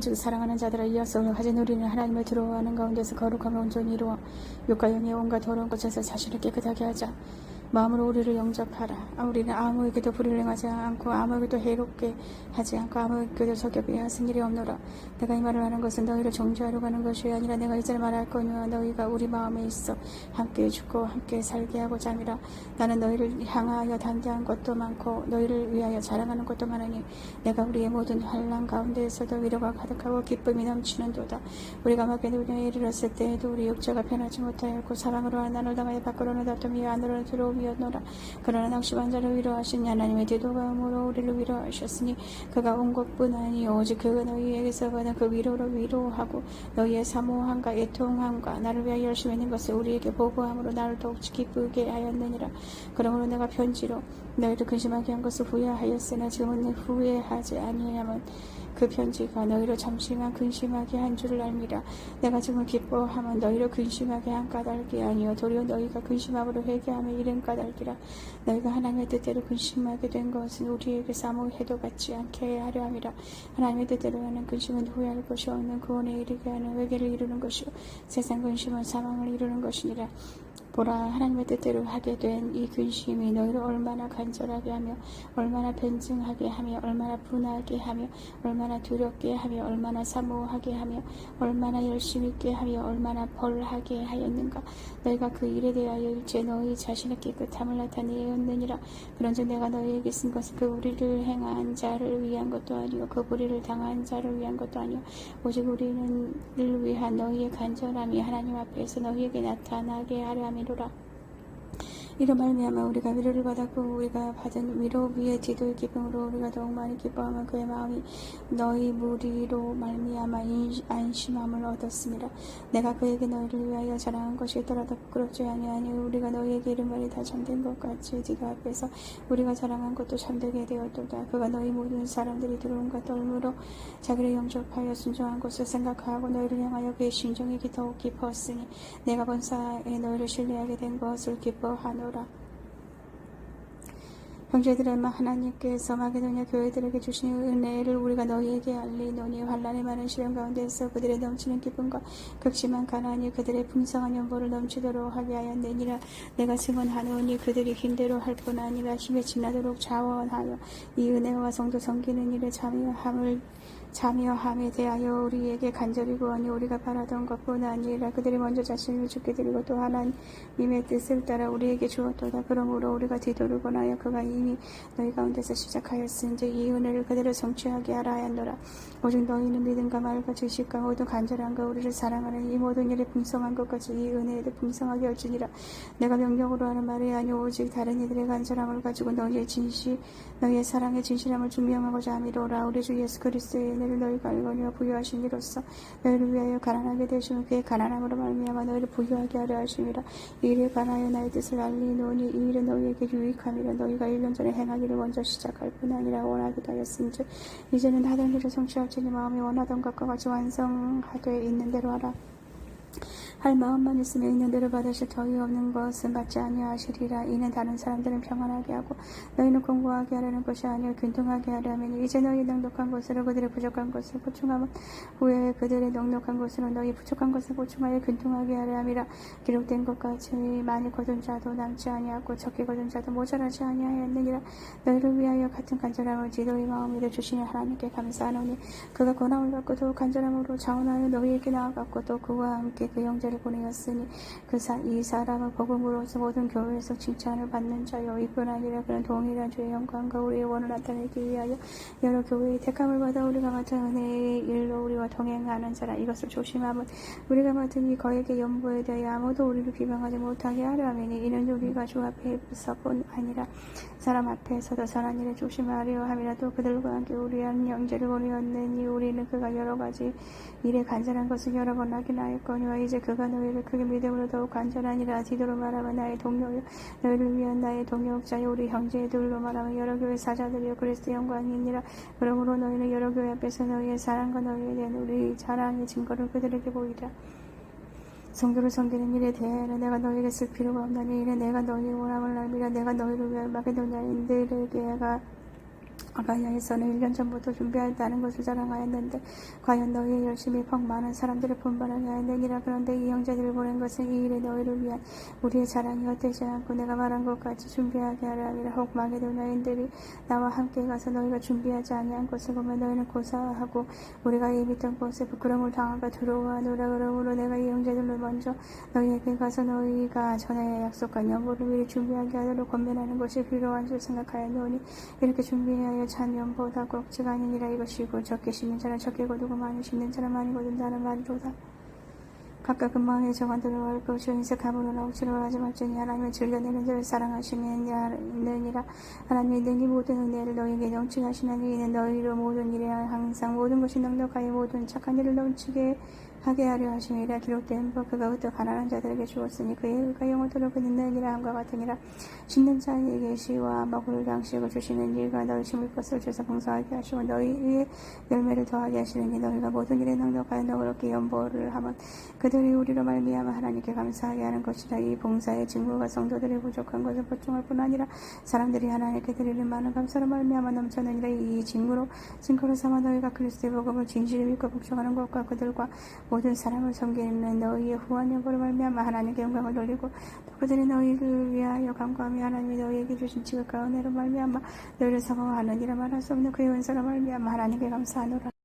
즉 사랑하는 자들아 이어서 가진 우리는 하나님을 두려워하는 가운데서 거룩함을 온전히 이루어 육과 영의 온갖 더러운 것에서 자신을 깨끗하게 하자. 마음으로 우리를 영접하라. 우리는 아무에게도 불의를 행하지 않고 아무에게도 해롭게 하지 않고 아무에게도 속여 하신 일이 없노라. 내가 이 말을 하는 것은 너희를 정죄하려고 하는 것이 아니라 내가 이제는 말할 거니와 너희가 우리 마음에 있어 함께 죽고 함께 살게 하고자 함이라. 나는 너희를 향하여 담대한 것도 많고 너희를 위하여 자랑하는 것도 많으니 내가 우리의 모든 환난 가운데에서도 위로가 가득하고 기쁨이 넘치는도다. 우리가 마게도냐에 이르렀을 때에도 우리 육체가 편하지 못하였고 사방으로 하나님을 당하여 밖으로는 다툼이 안으로는 두려움이었노라. 그러나 낙심한 자를 위로하신 하나님의 뒤돌아옴으로 우리를 위로하셨으니 그가 온 것뿐 아니요 오직 그가 너희에게서 받은 그 위로로 위로하고 너희의 사모함과 애통함과 나를 위하여 열심히 있는 것을 우리에게 보고함으로 나를 더욱 기쁘게 하였느니라. 그러므로 내가 편지로 너희를 근심하게 한 것을 후회하였으나 지금은 후회하지 아니하면 그 편지가 너희를 잠시만 근심하게 한 줄을 알미라. 내가 지금 기뻐하면 너희를 근심하게 한 까닭이 아니요 도리어 너희가 근심함으로 회개하며 이른 까닭이라. 너희가 하나님의 뜻대로 근심하게 된 것은 우리에게 아무 해도 받지 않게 하려 함이라. 하나님의 뜻대로 하는 근심은 후회할 것이 없는 구원에 이르게 하는 회개를 이루는 것이요 세상 근심은 사망을 이루는 것이니라. 보라, 하나님의 뜻대로 하게 된 이 근심이 너희를 얼마나 간절하게 하며 얼마나 변증하게 하며 얼마나 분하게 하며 얼마나 두렵게 하며 얼마나 사모하게 하며 얼마나 열심히 있게 하며 얼마나 벌하게 하였는가. 너희가 그 일에 대하여 일체 너희 자신의 깨끗함을 나타내었느니라. 그런즉 내가 너희에게 쓴 것은 그 불의를 행한 자를 위한 것도 아니요 그 불의를 당한 자를 위한 것도 아니요 오직 우리를 위한 너희의 간절함이 하나님 앞에서 너희에게 나타나게 하려 함이로라. 이로 말미암아 우리가 위로를 받았고 우리가 받은 위로 위에 기도의 기쁨으로 우리가 더욱 많이 기뻐하면 그의 마음이 너희 무리로 말미암아 안심함을 얻었습니다. 내가 그에게 너희를 위하여 자랑한 것이 있더라도 부끄럽지 아니하니 우리가 너희에게 이른 말이 다 참된 것 같이 네가 앞에서 우리가 자랑한 것도 참되게 되었도다. 그가 너희 모든 사람들이 들어온과 떨므로 자기를 영접하여 순종한 것을 생각하고 너희를 향하여 그의 심정이 더욱 깊었으니 내가 본사에 너희를 신뢰하게 된 것을 기뻐하노라. 형제들아, 하나님께서 마게도냐 교회들에게 주신 은혜를 우리가 너희에게 알리노니 환난의 많은 시련 가운데서 그들의 넘치는 기쁨과 극심한 가난이 그들의 풍성한 연보를 넘치도록 하게 하였느니라. 내가 증언하노니 그들이 힘대로 할 뿐 아니라 힘에 지나도록 자원하여 이 은혜와 성도 섬기는 일에 참여함에 대하여 우리에게 간절히 구하니 우리가 바라던 것뿐 아니라 그들이 먼저 자신을 주께 드리고 또 하나님의 뜻을 따라 우리에게 주었도다. 그러므로 우리가 뒤돌고 하여 그가 이미 너희 가운데서 시작하였은즉 이 은혜를 그대로 성취하게 하라 하였노라. 오직 너희는 믿음과 말과 지식과 모든 간절함과 우리를 사랑하는 이 모든 일에 풍성한 것 같이 이 은혜에도 풍성하게 할지니라. 내가 명령으로 하는 말이 아니오 오직 다른 이들의 간절함을 가지고 너희의 사랑의 진실함을 증명하고자 함이로라. 우리 주 예수 그리스도의 은혜를 너희가 알거니와 부여하신 이로써 너희를 위하여 가난하게 되시면 그의 가난함으로 말미암아 너희를 부여하게 하려 하심이라. 이 일에 관하여 나의 뜻을 알리노니 이 일은 너희에게 유익함이라. 너희가 1년 전에 행하기를 먼저 시작할 뿐 아니라 원하기도 하였은즉 이제는 하던 일을 성취할지니 마음이 원하던 것과 같이 완성하되 있는 대로 하라. 할 마음만 있으면 있는 대로 받으실 터이 없는 것은 받지 아니하시리라. 이는 다른 사람들은 평안하게 하고 너희는 공고하게 하려는 것이 아니요 균등하게 하려면 이제 너희 넉넉한 것으로 그들의 부족한 것을 보충하면 후에 그들의 넉넉한 것으로 너희 부족한 것을 보충하여 균등하게 하려 함이라. 기록된 것 같이 많이 거둔 자도 남지 아니하고 적게 거둔 자도 모자라지 아니하였느니라. 너희를 위하여 같은 간절함을 지도의 마음으로 주시니 하나님께 감사하노니 그가 권함을 받고 더욱 간절함으로 자원하여 너희에게 나아갔고 또 그와 함께 그 형제를 보내었으니 이 사람은 복음으로서 모든 교회에서 칭찬을 받는 자요 이뿐 아니라 그는 동일한 주의 영광과 우리의 원을 나타내기 위하여 여러 교회의 택함을 받아 우리가 맡은 은혜의 일로 우리와 동행하는 자라. 이것을 조심하면 우리가 맡은 이 거액의 연보에 대하여 아무도 우리를 비방하지 못하게 하려 함이니 이는 우리가 주 앞에서뿐 아니라 사람 앞에서도 선한 일에 조심하려 함이라. 또 그들과 함께 우리 한 형제를 보내었느니 우리는 그가 여러 가지 일에 간절한 것을 여러 번 확인하였거니와 이제 그가 너희를 크게 믿음으로 더욱 간절하니라. 디도로 말하면 나의 동료요 너희를 위한 나의 동역자요 우리 형제들로 말하면 여러 교회 사자들이요 그리스도의 영광이니라. 그러므로 너희는 여러 교회 앞에서 너희의 사랑과 너희에 대한 우리 자랑의 증거를 그들에게 보이라. 성도를 섬기는 일에 대하여는 내가 너희에게 쓸 필요가 없나니 이는 내가 너희의 원함을 알미라. 내가 너희를 위하여 마게도냐인들에게가 아가야에서는 1년 전부터 준비하였다는 것을 자랑하였는데 과연 너희의 열심이 퍽 많은 사람들을 분발하게 하였느니라. 그런데 이 형제들을 보낸 것은 이 일에 너희를 위한 우리의 자랑이 헛되지 않고 내가 말한 것 같이 준비하게 하려 함이라. 혹 마게도냐인들이 나와 함께 가서 너희가 준비하지 아니한 것을 보면 너희는 고사하고 우리가 예비했던 곳에 부끄러움을 당하고 두려워하노라. 그러므로 내가 이 형제들로 먼저 너희에게 가서 너희가 전에 약속한 연보를 미리 준비하게 하도록 권면하는 것이 필요한 줄 생각하였노니 이렇게 준비하여 찬 연보다 꼭지가 아니니라. 이것이고 적게 심는 자는 적게 거두고 많이 심는 자는 많이 거둔다는 말이로다. 각각 그 마음에 정한대로 할 것이요 인색함으로나 억지로 하지 말지니 하나님은 즐겨내는 자를 사랑하시느니라. 하나님이 능히 모든 은혜를 너희에게 넘치하시나니 이는 너희로 모든 일에 항상 모든 것이 넉넉하여 모든 착한 일을 넘치게 하게 하려 하심이라. 기록된 법 그가 그때 가난한 자들에게 주었으니 그의 의가 영원토록 있느니라 함과 같으니라. 심는 자에게 시와 먹을 양식을 주시는 이가 너희 심을 것을 주사 봉사하게 하시고 너희의 열매를 더하게 하시느니 너희가 모든 일에 넉넉하여 너그럽게 연보를 하면 그들이 우리로 말미암아 하나님께 감사하게 하는 것이라. 이 봉사의 직무가 성도들이 부족한 것을 보충할 뿐 아니라 사람들이 하나님께 드리는 많은 감사로 말미암아 넘쳤느니라. 이 직무로 증거로 삼아 너희가 그리스도의 복음을 진실히 믿고 복종하는 것과 그들과 모든 사람을 섬기는 너희의 후한 연보로 말미암아 하나님께 영광을 돌리고 또 그들이 너희를 위하여 간구하며 하나님이 너희에게 주신 지극한 은혜로 말미암아 너희를 사모하느니라. 말할 수 없는 그의 은사로 말미암아 하나님께 감사하노라.